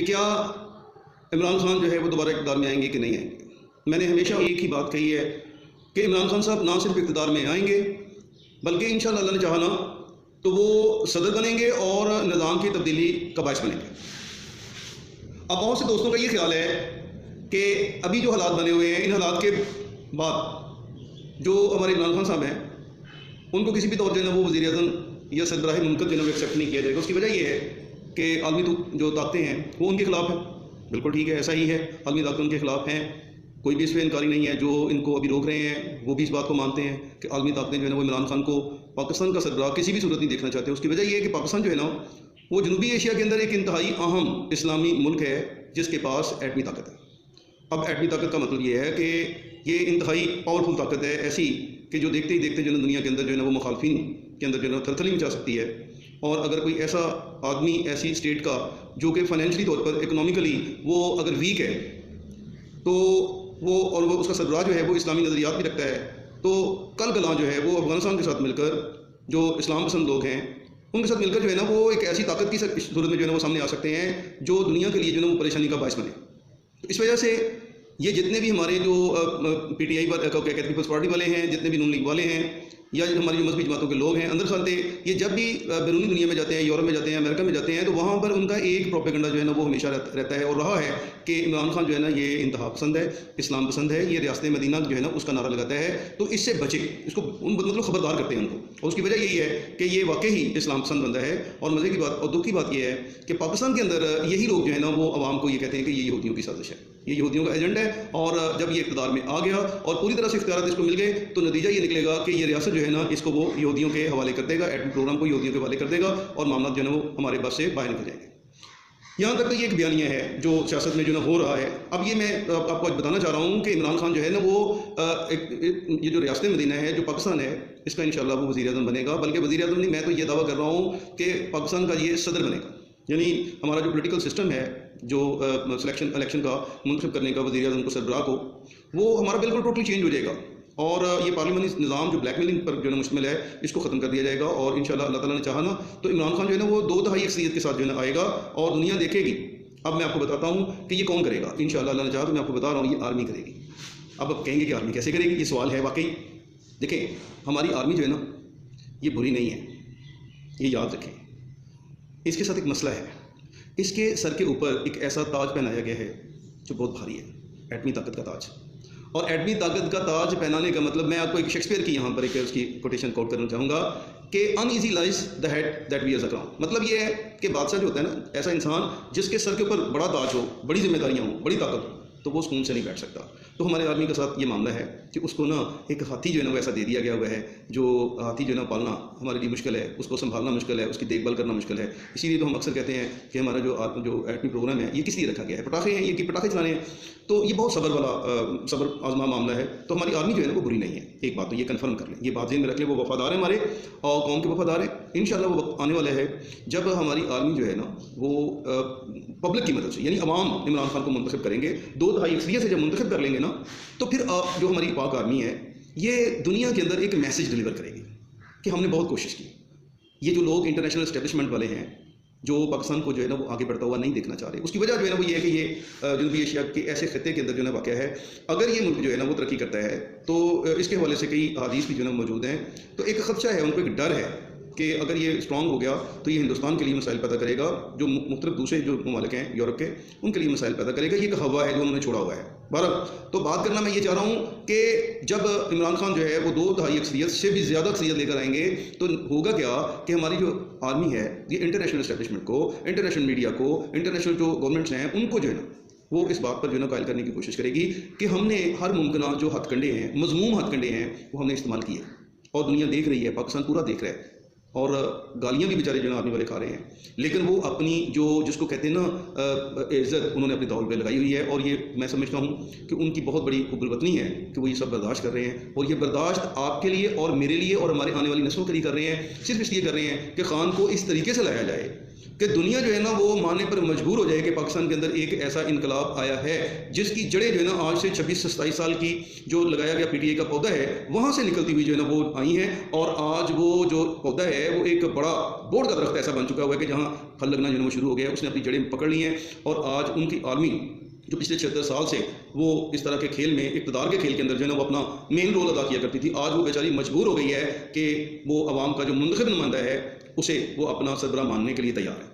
کیا عمران خان جو ہے وہ دوبارہ اقتدار میں آئیں گے کہ نہیں آئیں گے؟ میں نے ہمیشہ ایک ہی بات کہی ہے کہ عمران خان صاحب نہ صرف اقتدار میں آئیں گے بلکہ انشاءاللہ اللہ نے چاہا نا تو وہ صدر بنیں گے اور نظام کی تبدیلی کا باعث بنیں گے۔ اب بہت سے دوستوں کا یہ خیال ہے کہ ابھی جو حالات بنے ہوئے ہیں، ان حالات کے بعد جو ہمارے عمران خان صاحب ہیں ان کو کسی بھی طور سے وہ وزیر اعظم یا سربراہ مملکت جو ہے وہ ایکسیپٹ نہیں کیا جائے گا۔ اس کی وجہ یہ ہے کہ عالمی جو طاقتیں ہیں وہ ان کے خلاف ہیں۔ بالکل ٹھیک ہے، ایسا ہی ہے، عالمی طاقتیں ان کے خلاف ہیں، کوئی بھی اس پہ انکاری نہیں ہے۔ جو ان کو ابھی روک رہے ہیں وہ بھی اس بات کو مانتے ہیں کہ عالمی طاقتیں جو ہے نا وہ عمران خان کو پاکستان کا سربراہ کسی بھی صورت نہیں دیکھنا چاہتے۔ اس کی وجہ یہ ہے کہ پاکستان جو ہے نا وہ جنوبی ایشیا کے اندر ایک انتہائی اہم اسلامی ملک ہے جس کے پاس ایٹمی طاقت ہے۔ اب ایٹمی طاقت کا مطلب یہ ہے کہ یہ انتہائی پاورفل طاقت ہے، ایسی کہ جو دیکھتے ہی دیکھتے جو ہے دنیا کے اندر جو ہے نا وہ مخالفین کے اندر جو ہے نا تھرتھلی مچا سکتی ہے۔ اور اگر کوئی ایسا آدمی ایسی اسٹیٹ کا جو کہ فائنینشلی طور پر اکنامیکلی وہ اگر ویک ہے تو وہ اس کا سربراہ جو ہے وہ اسلامی نظریات بھی رکھتا ہے، تو کل کلاں جو ہے وہ افغانستان کے ساتھ مل کر جو اسلام پسند لوگ ہیں ان کے ساتھ مل کر جو ہے نا وہ ایک ایسی طاقت کی صورت میں جو ہے نا وہ سامنے آ سکتے ہیں جو دنیا کے لیے جو ہے نا وہ پریشانی کا باعث بنے۔ تو اس وجہ سے یہ جتنے بھی ہمارے جو P T I Peoples Party والے ہیں، جتنے بھی نون لیگ والے ہیں، یا ہماری جو مذہبی جماعتوں کے لوگ ہیں اندر خانتے، یہ جب بھی بیرونی دنیا میں جاتے ہیں، یورپ میں جاتے ہیں، امریکہ میں جاتے ہیں، تو وہاں پر ان کا ایک پروپیگنڈا جو ہے نا وہ ہمیشہ رہتا ہے اور رہا ہے کہ عمران خان جو ہے نا یہ انتہا پسند ہے، اسلام پسند ہے، یہ ریاست مدینہ جو ہے نا اس کا نعرہ لگاتا ہے، تو اس سے بچے، اس کو مطلب خبردار کرتے ہیں ان کو۔ اور اس کی وجہ یہی ہے کہ یہ واقعی اسلام پسند بندہ ہے۔ اور مزے کی بات اور دکھ کی بات یہ ہے کہ پاکستان کے اندر یہی لوگ جو ہے نا وہ عوام کو یہ کہتے ہیں کہ یہ یہودیوں کی سازش ہے، یہ یہودیوں کا ایجنڈ ہے، اور جب یہ اقتدار میں آ گیا اور پوری طرح سے اختیارات اس کو مل گئے تو نتیجہ یہ نکلے گا کہ یہ ریاست جو ہے نا اس کو وہ یہودیوں کے حوالے کر دے گا، ایٹمی پروگرام کو یہودیوں کے حوالے کر دے گا اور معاملات جو ہے نا وہ ہمارے بس سے باہر نکل جائیں گے۔ یہاں تک تو یہ ایک بیانیہ ہے جو سیاست میں جو ہے نا ہو رہا ہے۔ اب یہ میں آپ کو بتانا چاہ رہا ہوں کہ عمران خان جو ہے نا وہ یہ جو ریاست مدینہ ہے جو پاکستان ہے اس کا انشاءاللہ وہ وزیر اعظم بنے گا، بلکہ وزیر اعظم نہیں، میں تو یہ دعویٰ کر رہا ہوں کہ پاکستان کا یہ صدر بنے گا۔ یعنی ہمارا جو پولیٹیکل سسٹم ہے جو الیکشن کا منتخب کرنے کا وزیر اعظم کو سربراہ کو، وہ ہمارا بالکل ٹوٹلی چینج ہو جائے گا، اور یہ پارلیمنٹری نظام جو بلیک میلنگ پر جو ہے نا مشتمل ہے اس کو ختم کر دیا جائے گا۔ اور انشاءاللہ اللہ تعالیٰ نے چاہا نا تو عمران خان جو ہے نا وہ 2/3 اکثریت کے ساتھ جو ہے نا آئے گا اور دنیا دیکھے گی۔ اب میں آپ کو بتاتا ہوں کہ یہ کون کرے گا، انشاءاللہ اللہ نے چاہا تو میں آپ کو بتا رہا ہوں یہ آرمی کرے گی۔ اب آپ کہیں گے کہ آرمی کیسے کرے گی، یہ سوال ہے واقعی۔ دیکھیں ہماری آرمی جو ہے نا یہ بری نہیں ہے، یہ یاد رکھیں۔ اس کے ساتھ ایک مسئلہ ہے، اس کے سر کے اوپر ایک ایسا تاج پہنایا گیا ہے جو بہت بھاری ہے، ایٹمی طاقت کا تاج۔ اور ایٹمی طاقت کا تاج پہنانے کا مطلب میں آپ کو ایک شیکسپیئر کی یہاں پر ایک اس کی کوٹیشن کوٹ کرنا چاہوں گا کہ uneasy lies the head that wears a crown. مطلب یہ ہے کہ بادشاہ جو ہوتا ہے نا، ایسا انسان جس کے سر کے اوپر بڑا تاج ہو، بڑی ذمہ داریاں ہوں، بڑی طاقت ہو، تو وہ سکون سے نہیں بیٹھ سکتا۔ تو ہمارے آدمی کے ساتھ یہ معاملہ ہے کہ اس کو نا ایک ہاتھی جو ہے نا وہ ایسا دے دیا گیا ہوا ہے، جو ہاتھی جو ہے نا پالنا ہمارے لیے مشکل ہے، اس کو سنبھالنا مشکل ہے، اس کی دیکھ بھال کرنا مشکل ہے۔ اسی لیے تو ہم اکثر کہتے ہیں کہ ہمارا جو ایٹمی پروگرام ہے یہ کس لیے رکھا گیا ہے، پٹاخے ہیں، یہ کہ پٹاخے چلانے ہیں، تو یہ بہت صبر آزما معاملہ ہے۔ تو ہماری آرمی جو ہے نا وہ بری نہیں ہے، ایک بات تو یہ کنفرم کر لیں، یہ بات ذہن میں رکھ لیں، وہ وفادار ہیں ہمارے اور قوم کے وفادار ہیں۔ انشاءاللہ وہ وقت آنے والا ہے جب ہماری آرمی جو ہے نا وہ پبلک کی مدد سے، یعنی عوام عمران خان کو منتخب کریں گے، 2/3 اکثریت سے جب منتخب کر لیں گے نا تو پھر آپ جو ہماری پاک آرمی ہے یہ دنیا کے اندر ایک میسیج ڈلیور کرے گی کہ ہم نے بہت کوشش کی۔ یہ جو لوگ انٹرنیشنل اسٹیبلشمنٹ والے ہیں جو پاکستان کو جو ہے نا وہ آگے بڑھتا ہوا نہیں دیکھنا چاہ رہے، اس کی وجہ جو ہے نا وہ یہ ہے کہ یہ جنوبی ایشیا کے ایسے خطے کے اندر جو ہے نا واقع ہے۔ اگر یہ ملک جو ہے نا وہ ترقی کرتا ہے تو اس کے حوالے سے کئی احادیث بھی جو ہے نا موجود ہیں، تو ایک خدشہ ہے، ان کو ایک ڈر ہے کہ اگر یہ اسٹرانگ ہو گیا تو یہ ہندوستان کے لیے مسائل پیدا کرے گا، جو مختلف دوسرے جو ممالک ہیں یورپ کے ان کے لیے مسائل پیدا کرے گا۔ یہ ایک ہوا ہے جو انہوں نے چھوڑا ہوا ہے۔ بہرحال تو بات کرنا میں یہ چاہ رہا ہوں کہ جب عمران خان جو ہے وہ 2/3 اکثریت سے بھی زیادہ اکثریت لے کر آئیں گے تو ہوگا کیا کہ ہماری جو آرمی ہے یہ انٹرنیشنل اسٹیبلشمنٹ کو، انٹرنیشنل میڈیا کو، انٹرنیشنل جو گورنمنٹس ہیں ان کو جو ہے نا وہ اس بات پر جو ہے نا قائل کرنے کی کوشش کرے گی کہ ہم نے ہر ممکنہ جو ہتھ کنڈے ہیں، مذموم ہتھ کنڈے ہیں، وہ ہم نے استعمال کیے اور دنیا دیکھ رہی ہے، پاکستان پورا دیکھ رہا ہے، اور گالیاں بھی بیچارے جو ہے آرمی والے کھا رہے ہیں، لیکن وہ اپنی جس کو کہتے ہیں نا عزت انہوں نے اپنی داؤ پہ لگائی ہوئی ہے۔ اور یہ میں سمجھتا ہوں کہ ان کی بہت بڑی حب الوطنی ہے کہ وہ یہ سب برداشت کر رہے ہیں، اور یہ برداشت آپ کے لیے اور میرے لیے اور ہمارے آنے والی نسلوں کے لیے کر رہے ہیں، صرف اس لیے کر رہے ہیں کہ خان کو اس طریقے سے لایا جائے کہ دنیا جو ہے نا وہ ماننے پر مجبور ہو جائے کہ پاکستان کے اندر ایک ایسا انقلاب آیا ہے جس کی جڑیں جو ہے نا آج سے 26 سے 27 سال کی جو لگایا گیا پی ٹی آئی کا پودا ہے وہاں سے نکلتی ہوئی جو ہے نا وہ آئی ہیں، اور آج وہ جو پودا ہے وہ ایک بڑا بورڈ کا درخت ایسا بن چکا ہوا ہے کہ جہاں پھل لگنا جو ہے وہ شروع ہو گیا ہے، اس نے اپنی جڑیں پکڑ لی ہیں، اور آج ان کی عالمی جو پچھلے 76 سال سے وہ اس طرح کے کھیل میں، اقتدار کے کھیل کے اندر جو ہے نا وہ اپنا مین رول ادا کیا کرتی تھی، آج وہ بیچاری مجبور ہو گئی ہے کہ وہ عوام کا جو منتخب نمائندہ ہے اسے وہ اپنا سربراہ ماننے کے لیے تیار ہے۔